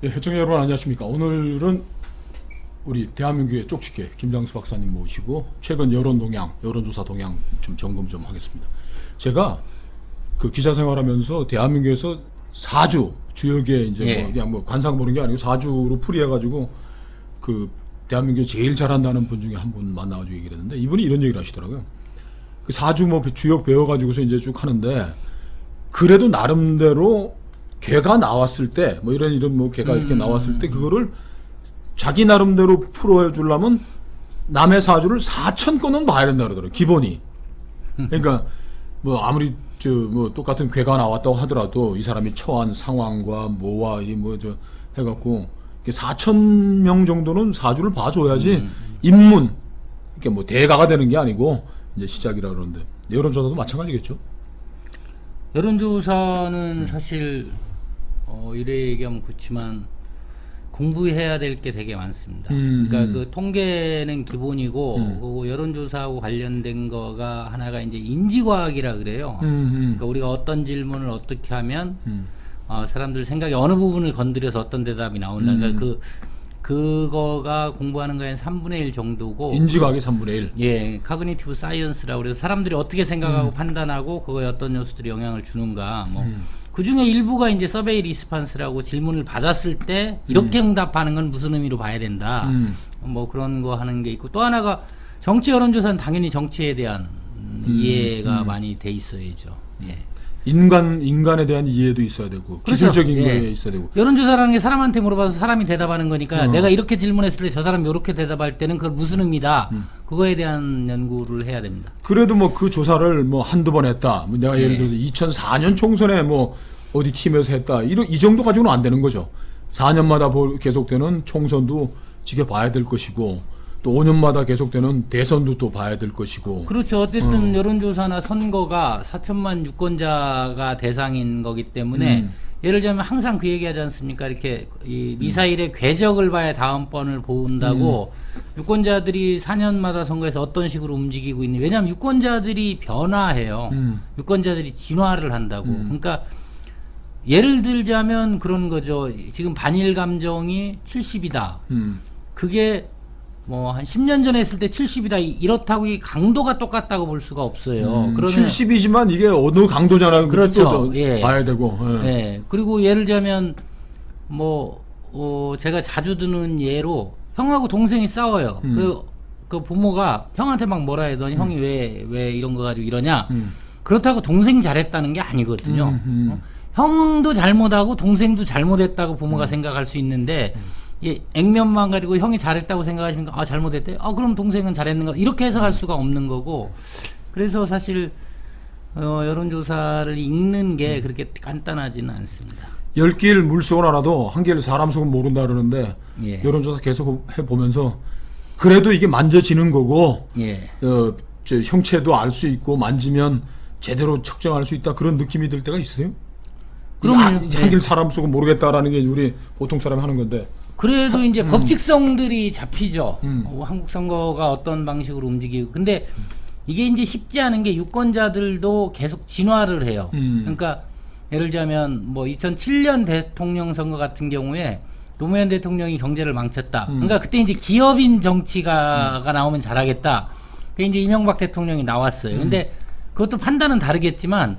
예, 시청자 여러분 안녕하십니까. 오늘은 우리 대한민국의 쪽집게 김장수 박사님 모시고 최근 여론조사 동향 좀 점검 좀 하겠습니다. 제가 그 기자 생활하면서 대한민국에서 4주 주역에 이제 예. 뭐 그냥 뭐 관상 보는 게 아니고 4주로 풀이해가지고 그 대한민국에 제일 잘한다는 분 중에 한 분 만나가지고 얘기를 했는데 이분이 이런 얘기를 하시더라고요. 그 4주 뭐 주역 배워가지고서 이제 쭉 하는데 그래도 나름대로 개가 나왔을 때 뭐 이런 뭐 개가 이렇게 나왔을 때 그거를 자기 나름대로 풀어해 주려면 남의 사주를 4,000건은 봐야 된다 그러더라고요. 기본이. 그러니까 뭐 아무리 저 뭐 똑같은 괴가 나왔다고 하더라도 이 사람이 처한 상황과 뭐와 이 뭐 저 해갖고 4,000명 정도는 사주를 봐줘야지 입문 이렇게 뭐 대가가 되는 게 아니고 이제 시작이라 그러는데 여론조사도 마찬가지겠죠. 여론조사는 사실 이래 얘기하면 그렇지만 공부해야 될 게 되게 많습니다. 그러니까 그 통계는 기본이고 그리고 여론조사하고 관련된 거가 하나가 이제 인지과학이라 그래요. 그러니까 우리가 어떤 질문을 어떻게 하면 사람들 생각의 어느 부분을 건드려서 어떤 대답이 나온다. 그러니까 그거가 공부하는 거에 3분의 1 정도고 인지과학의 3분의 1. 예, 카그니티브 사이언스라고 그래서 사람들이 어떻게 생각하고 판단하고 그거에 어떤 요소들이 영향을 주는가 뭐 그 중에 일부가 이제 서베이 리스판스라고 질문을 받았을 때 이렇게 응답하는 건 무슨 의미로 봐야 된다. 뭐 그런 거 하는 게 있고 또 하나가 정치 여론조사는 당연히 정치에 대한 이해가 많이 돼 있어야죠. 예. 인간에 대한 이해도 있어야 되고 그렇죠. 기술적인 예. 거에 있어야 되고 여론조사라는 게 사람한테 물어봐서 사람이 대답하는 거니까 내가 이렇게 질문했을 때 저 사람이 이렇게 대답할 때는 그걸 무슨 의미다 그거에 대한 연구를 해야 됩니다. 그래도 뭐 그 조사를 뭐 한두 번 했다. 뭐 내가 예를 들어서 2004년 총선에 뭐 어디 팀에서 했다. 이 정도 가지고는 안 되는 거죠. 4년마다 계속되는 총선도 지켜봐야 될 것이고 또 5년마다 계속되는 대선도 또 봐야 될 것이고. 그렇죠. 어쨌든 여론조사나 선거가 4천만 유권자가 대상인 거기 때문에 예를 들자면 항상 그 얘기하지 않습니까? 이렇게 이 미사일의 궤적을 봐야 다음번을 본다고 유권자들이 4년마다 선거에서 어떤 식으로 움직이고 있는. 왜냐하면 유권자들이 변화해요. 유권자들이 진화를 한다고. 그러니까 예를 들자면 그런 거죠. 지금 반일 감정이 70이다. 그게 뭐 한 10년 전에 했을 때 70이다 이렇다고 이 강도가 똑같다고 볼 수가 없어요. 그러면 70이지만 이게 어느 강도냐라는 그렇죠. 것도 예. 봐야 되고. 예. 예. 그리고 예를 들자면 뭐 제가 자주 드는 예로 형하고 동생이 싸워요. 그 부모가 형한테 막 뭐라 해더니 형이 왜 이런 거 가지고 이러냐. 그렇다고 동생이 잘했다는 게 아니거든요. 형도 잘못하고 동생도 잘못했다고 부모가 생각할 수 있는데 예, 액면만 가지고 형이 잘했다고 생각하시니까 아 잘못했대. 아 그럼 동생은 잘했는가 이렇게 해석할 수가 없는 거고. 그래서 사실 여론조사를 읽는 게 그렇게 간단하지는 않습니다. 10길 물속은 알아도 한 길 사람 속은 모른다 그러는데 예. 여론조사 계속 해보면서 그래도 이게 만져지는 거고 예. 저 형체도 알 수 있고 만지면 제대로 측정할 수 있다 그런 느낌이 들 때가 있으세요? 그럼요. 한길 사람 속은 모르겠다라는 게 우리 보통 사람이 하는 건데 그래도 이제 법칙성들이 잡히죠. 한국 선거가 어떤 방식으로 움직이고. 근데 이게 이제 쉽지 않은 게 유권자들도 계속 진화를 해요. 그러니까 예를 들자면 뭐 2007년 대통령 선거 같은 경우에 노무현 대통령이 경제를 망쳤다. 그러니까 그때 이제 기업인 정치가가 나오면 잘하겠다. 그 이제 이명박 대통령이 나왔어요. 근데 그것도 판단은 다르겠지만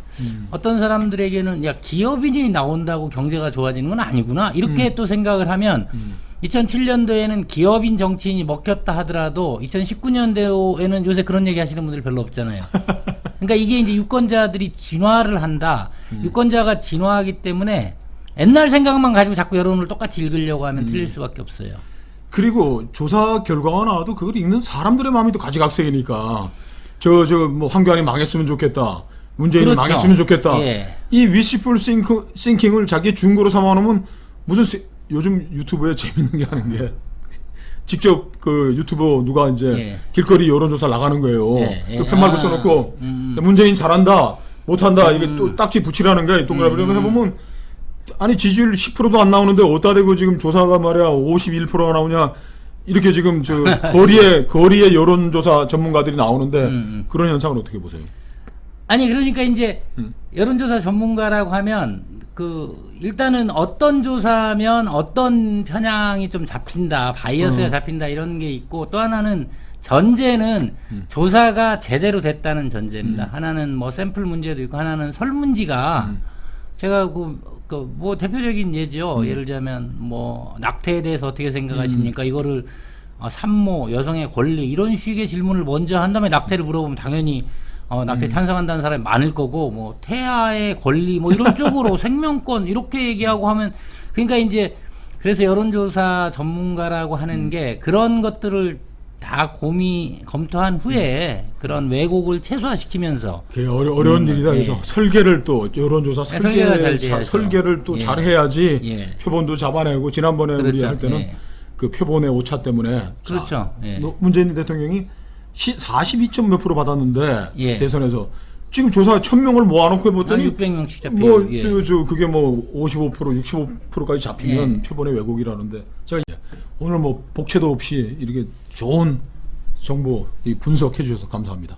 어떤 사람들에게는 야 기업인이 나온다고 경제가 좋아지는 건 아니구나 이렇게 또 생각을 하면 2007년도에는 기업인 정치인이 먹혔다 하더라도 2019년도에는 요새 그런 얘기 하시는 분들 별로 없잖아요. 그러니까 이게 이제 유권자들이 진화를 한다. 유권자가 진화하기 때문에 옛날 생각만 가지고 자꾸 여론을 똑같이 읽으려고 하면 틀릴 수밖에 없어요. 그리고 조사 결과가 나와도 그걸 읽는 사람들의 마음이 또 가지각색이니까 뭐 황교안이 망했으면 좋겠다. 문재인이 그렇죠. 망했으면 좋겠다. 예. 이 위시풀 싱킹을 자기 중고로 삼아놓으면 무슨 요즘 유튜브에 재밌는 게 하는 게 직접 그 유튜버 누가 이제 예. 길거리 여론조사 나가는 거예요. 예, 예. 그 팻말 붙여놓고 문재인 잘한다 못한다 이게 또 딱지 붙이라는 거야. 동그라미를 해보면 아니 지지율 10%도 안 나오는데 어디다 대고 지금 조사가 말이야 51%가 나오냐. 이렇게 지금 저 거리에 여론조사 전문가들이 나오는데 그런 현상을 어떻게 보세요? 아니 그러니까 이제 여론조사 전문가라고 하면 그 일단은 어떤 조사면 어떤 편향이 좀 잡힌다, 바이어스가 잡힌다 이런 게 있고, 또 하나는 전제는 조사가 제대로 됐다는 전제입니다. 하나는 뭐 샘플 문제도 있고, 하나는 설문지가 제가 뭐 대표적인 예죠. 예를 들자면 뭐 낙태에 대해서 어떻게 생각하십니까? 이거를 산모, 여성의 권리 이런 식의 질문을 먼저 한 다음에 낙태를 물어보면 당연히 낙태 찬성한다는 사람이 많을 거고, 뭐 태아의 권리 뭐 이런 쪽으로 생명권 이렇게 얘기하고 하면, 그러니까 이제 그래서 여론조사 전문가라고 하는 게 그런 것들을 다 검토한 후에 그런 왜곡을 최소화시키면서 그게 어려운 일이다. 그래서 설계를 또 여론조사 설계가 잘 돼야죠. 설계를 또 예. 잘 해야지 예. 표본도 잡아내고, 지난번에 우리 그렇죠. 할 때는 예. 그 표본의 오차 때문에 그렇죠. 예. 문재인 대통령이 42점 몇 프로 받았는데 예. 대선에서 지금 조사 1000명을 모아놓고 해봤더니 600명씩 잡히고, 뭐 예. 그게 뭐 55% 65%까지 잡히면 예. 표본의 왜곡이라는데, 제가 오늘 뭐 복채도 없이 이렇게 좋은 정보 분석해 주셔서 감사합니다.